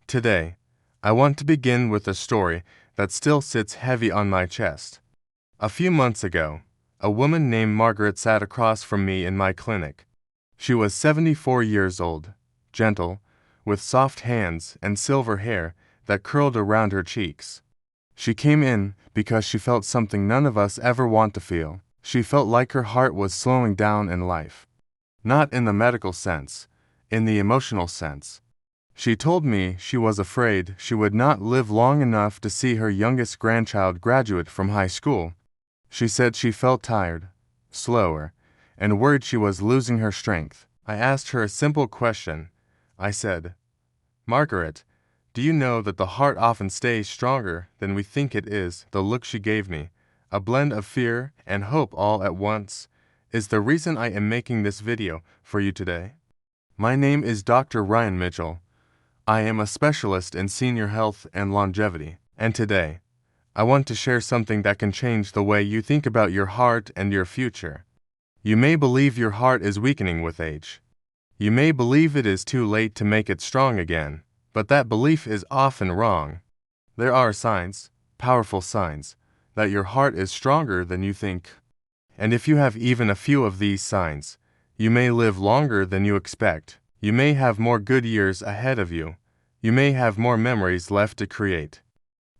Today, I want to begin with a story that still sits heavy on my chest. A few months ago, a woman named Margaret sat across from me in my clinic. She was 74 years old, gentle, with soft hands and silver hair that curled around her cheeks. She came in because she felt something none of us ever want to feel. She felt like her heart was slowing down in life. Not in the medical sense, in the emotional sense. She told me she was afraid she would not live long enough to see her youngest grandchild graduate from high school. She said she felt tired, slower, and worried she was losing her strength. I asked her a simple question. I said, "Margaret, do you know that the heart often stays stronger than we think it is?" The look she gave me, a blend of fear and hope all at once, is the reason I am making this video for you today. My name is Dr. Ryan Mitchell. I am a specialist in senior health and longevity, and today, I want to share something that can change the way you think about your heart and your future. You may believe your heart is weakening with age. You may believe it is too late to make it strong again, but that belief is often wrong. There are signs, powerful signs, that your heart is stronger than you think. And if you have even a few of these signs, you may live longer than you expect. You may have more good years ahead of you. You may have more memories left to create.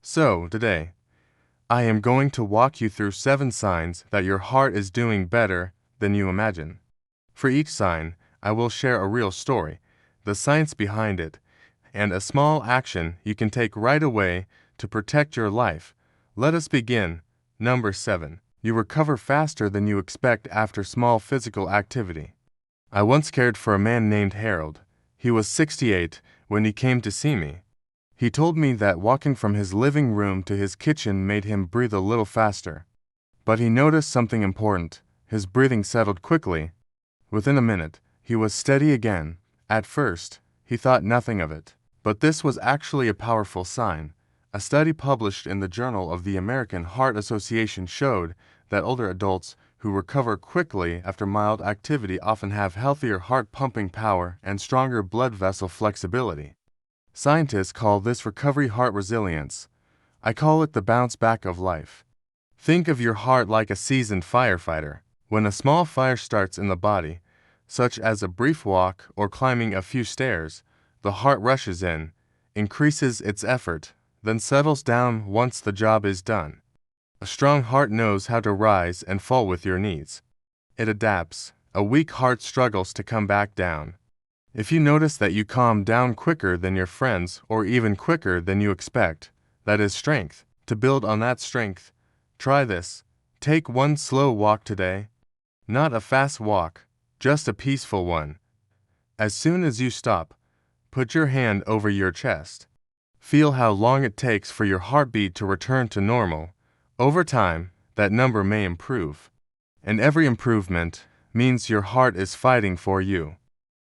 So, today, I am going to walk you through 7 signs that your heart is doing better than you imagine. For each sign, I will share a real story, the science behind it, and a small action you can take right away to protect your life. Let us begin. Number 7. You recover faster than you expect after small physical activity. I once cared for a man named Harold. He was 68 when he came to see me. He told me that walking from his living room to his kitchen made him breathe a little faster. But he noticed something important. His breathing settled quickly. Within a minute, he was steady again. At first, he thought nothing of it. But this was actually a powerful sign. A study published in the Journal of the American Heart Association showed that older adults who recover quickly after mild activity often have healthier heart-pumping power and stronger blood vessel flexibility. Scientists call this recovery heart resilience. I call it the bounce back of life. Think of your heart like a seasoned firefighter. When a small fire starts in the body, such as a brief walk or climbing a few stairs, the heart rushes in, increases its effort, then settles down once the job is done. A strong heart knows how to rise and fall with your needs. It adapts. A weak heart struggles to come back down. If you notice that you calm down quicker than your friends or even quicker than you expect, that is strength. To build on that strength, try this. Take one slow walk today. Not a fast walk, just a peaceful one. As soon as you stop, put your hand over your chest. Feel how long it takes for your heartbeat to return to normal. Over time, that number may improve. And every improvement means your heart is fighting for you.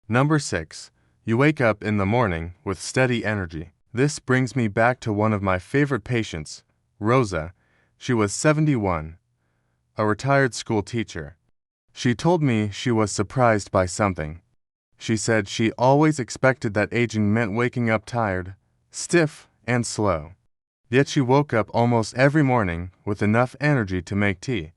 Number 6. You wake up in the morning with steady energy. This brings me back to one of my favorite patients, Rosa. She was 71, a retired school teacher. She told me she was surprised by something. She said she always expected that aging meant waking up tired, stiff, and slow. Yet she woke up almost every morning with enough energy to make tea,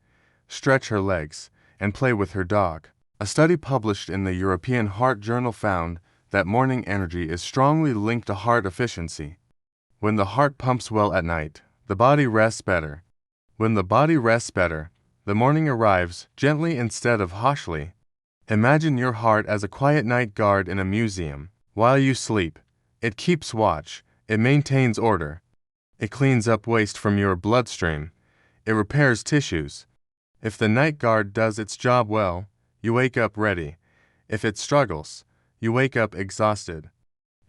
stretch her legs, and play with her dog. A study published in the European Heart Journal found that morning energy is strongly linked to heart efficiency. When the heart pumps well at night, the body rests better. When the body rests better, the morning arrives gently instead of harshly. Imagine your heart as a quiet night guard in a museum. While you sleep, it keeps watch, it maintains order. It cleans up waste from your bloodstream. It repairs tissues. If the night guard does its job well, you wake up ready. If it struggles, you wake up exhausted.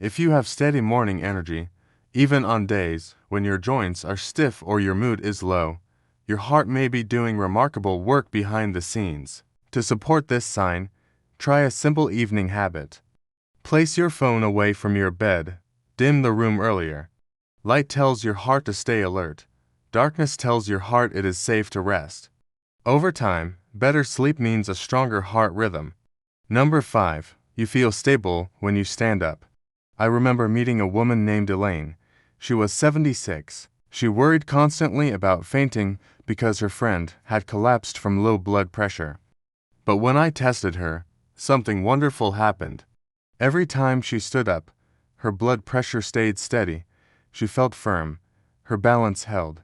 If you have steady morning energy, even on days when your joints are stiff or your mood is low, your heart may be doing remarkable work behind the scenes. To support this sign, try a simple evening habit. Place your phone away from your bed. Dim the room earlier. Light tells your heart to stay alert. Darkness tells your heart it is safe to rest. Over time, better sleep means a stronger heart rhythm. Number 5. You feel stable when you stand up. I remember meeting a woman named Elaine. She was 76. She worried constantly about fainting because her friend had collapsed from low blood pressure. But when I tested her, something wonderful happened. Every time she stood up, her blood pressure stayed steady. She felt firm. Her balance held.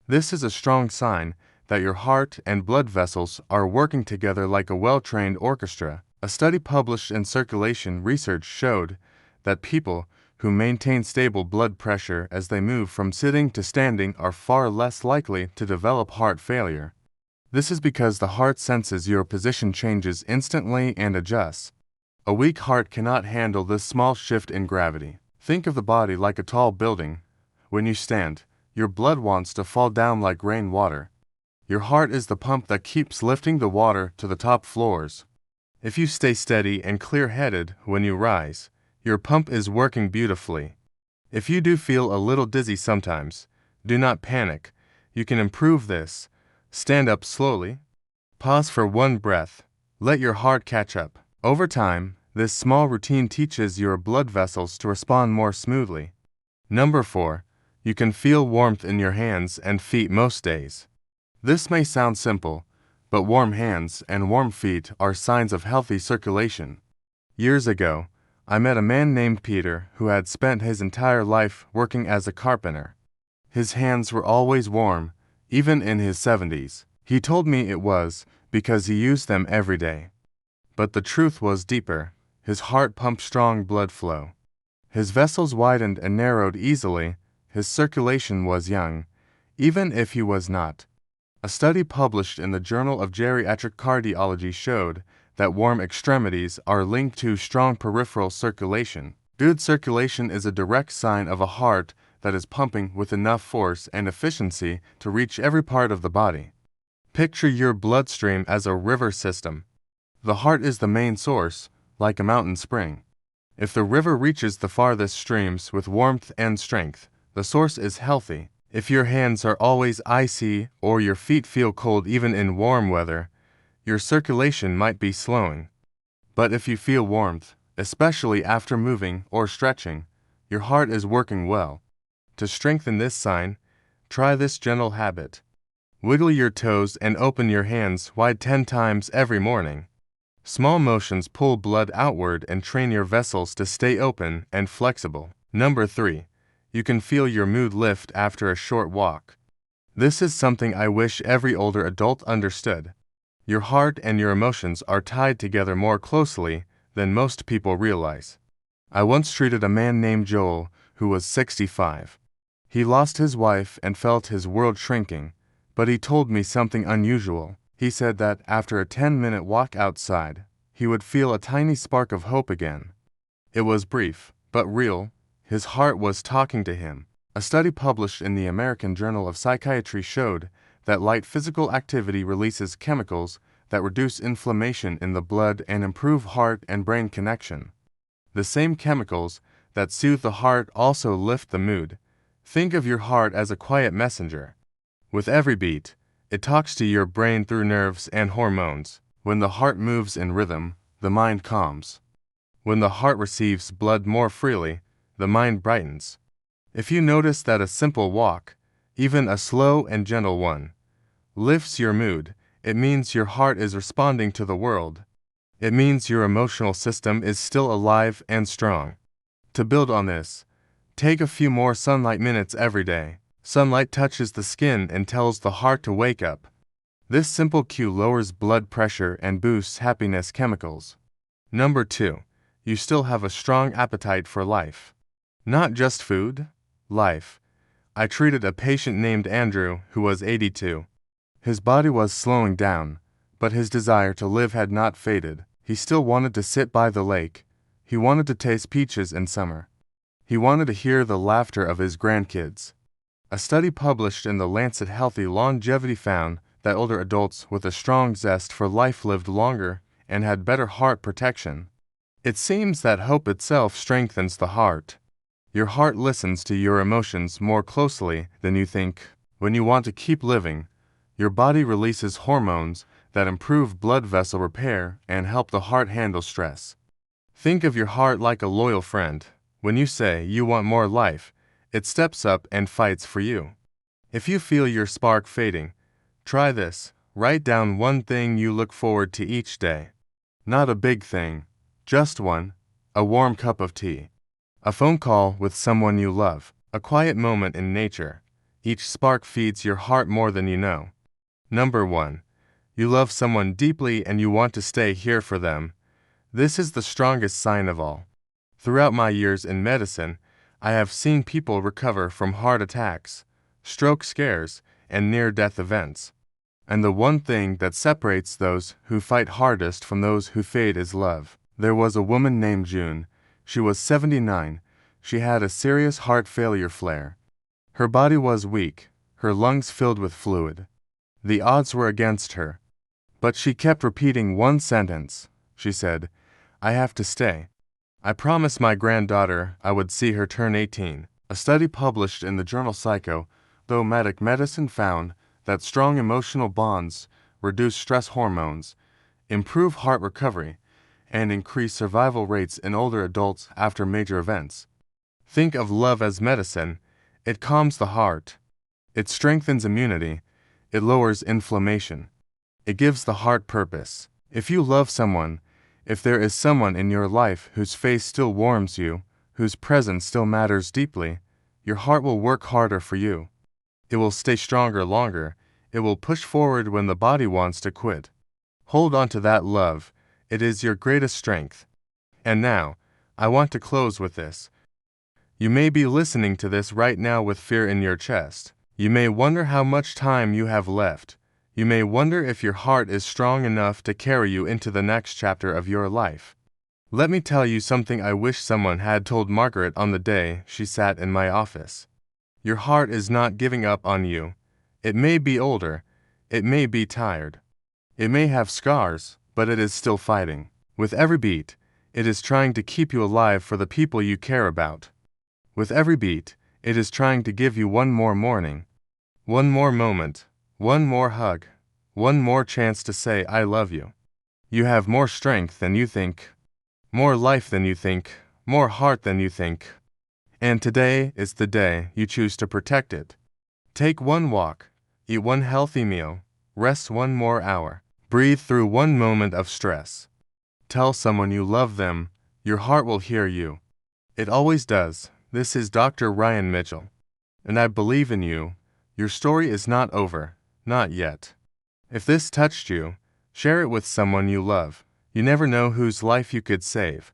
This is a strong sign that your heart and blood vessels are working together like a well-trained orchestra. A study published in Circulation Research showed that people who maintain stable blood pressure as they move from sitting to standing are far less likely to develop heart failure. This is because the heart senses your position changes instantly and adjusts. A weak heart cannot handle this small shift in gravity. Think of the body like a tall building. When you stand, your blood wants to fall down like rainwater. Your heart is the pump that keeps lifting the water to the top floors. If you stay steady and clear-headed when you rise, your pump is working beautifully. If you do feel a little dizzy sometimes, do not panic. You can improve this. Stand up slowly. Pause for one breath. Let your heart catch up. Over time, this small routine teaches your blood vessels to respond more smoothly. Number 4. You can feel warmth in your hands and feet most days. This may sound simple, but warm hands and warm feet are signs of healthy circulation. Years ago, I met a man named Peter who had spent his entire life working as a carpenter. His hands were always warm, even in his 70s. He told me it was because he used them every day. But the truth was deeper. His heart pumped strong blood flow. His vessels widened and narrowed easily. His circulation was young, even if he was not. A study published in the Journal of Geriatric Cardiology showed that warm extremities are linked to strong peripheral circulation. Good circulation is a direct sign of a heart that is pumping with enough force and efficiency to reach every part of the body. Picture your bloodstream as a river system. The heart is the main source, like a mountain spring. If the river reaches the farthest streams with warmth and strength, the source is healthy. If your hands are always icy or your feet feel cold even in warm weather, your circulation might be slowing. But if you feel warmth, especially after moving or stretching, your heart is working well. To strengthen this sign, try this gentle habit. Wiggle your toes and open your hands wide 10 times every morning. Small motions pull blood outward and train your vessels to stay open and flexible. Number 3. You can feel your mood lift after a short walk. This is something I wish every older adult understood. Your heart and your emotions are tied together more closely than most people realize. I once treated a man named Joel who was 65. He lost his wife and felt his world shrinking, but he told me something unusual. He said that after a 10-minute walk outside, he would feel a tiny spark of hope again. It was brief, but real. His heart was talking to him. A study published in the American Journal of Psychiatry showed that light physical activity releases chemicals that reduce inflammation in the blood and improve heart and brain connection. The same chemicals that soothe the heart also lift the mood. Think of your heart as a quiet messenger. With every beat, it talks to your brain through nerves and hormones. When the heart moves in rhythm, the mind calms. When the heart receives blood more freely, the mind brightens. If you notice that a simple walk, even a slow and gentle one, lifts your mood, it means your heart is responding to the world. It means your emotional system is still alive and strong. To build on this, take a few more sunlight minutes every day. Sunlight touches the skin and tells the heart to wake up. This simple cue lowers blood pressure and boosts happiness chemicals. Number 2. You still have a strong appetite for life. Not just food, life. I treated a patient named Andrew who was 82. His body was slowing down, but his desire to live had not faded. He still wanted to sit by the lake. He wanted to taste peaches in summer. He wanted to hear the laughter of his grandkids. A study published in the Lancet Healthy Longevity found that older adults with a strong zest for life lived longer and had better heart protection. It seems that hope itself strengthens the heart. Your heart listens to your emotions more closely than you think. When you want to keep living, your body releases hormones that improve blood vessel repair and help the heart handle stress. Think of your heart like a loyal friend. When you say you want more life, it steps up and fights for you. If you feel your spark fading, try this. Write down one thing you look forward to each day. Not a big thing, just one: a warm cup of tea, a phone call with someone you love, a quiet moment in nature. Each spark feeds your heart more than you know. Number 1. You love someone deeply and you want to stay here for them. This is the strongest sign of all. Throughout my years in medicine, I have seen people recover from heart attacks, stroke scares, and near-death events. And the one thing that separates those who fight hardest from those who fade is love. There was a woman named June. She was 79. She had a serious heart failure flare. Her body was weak, her lungs filled with fluid. The odds were against her. But she kept repeating one sentence. She said, "I have to stay. I promised my granddaughter I would see her turn 18. A study published in the journal Psycho-Thomatic Medicine found that strong emotional bonds reduce stress hormones, improve heart recovery, and increase survival rates in older adults after major events. Think of love as medicine. It calms the heart. It strengthens immunity. It lowers inflammation. It gives the heart purpose. If you love someone, if there is someone in your life whose face still warms you, whose presence still matters deeply, your heart will work harder for you. It will stay stronger longer. It will push forward when the body wants to quit. Hold on to that love. It is your greatest strength. And now, I want to close with this. You may be listening to this right now with fear in your chest. You may wonder how much time you have left. You may wonder if your heart is strong enough to carry you into the next chapter of your life. Let me tell you something I wish someone had told Margaret on the day she sat in my office. Your heart is not giving up on you. It may be older. It may be tired. It may have scars, but it is still fighting. With every beat, it is trying to keep you alive for the people you care about. With every beat, it is trying to give you one more morning, one more moment, one more hug, one more chance to say I love you. You have more strength than you think, more life than you think, more heart than you think. And today is the day you choose to protect it. Take one walk, eat one healthy meal, rest one more hour, breathe through one moment of stress. Tell someone you love them. Your heart will hear you. It always does. This is Dr. Ryan Mitchell. And I believe in you. Your story is not over. Not yet. If this touched you, share it with someone you love. You never know whose life you could save.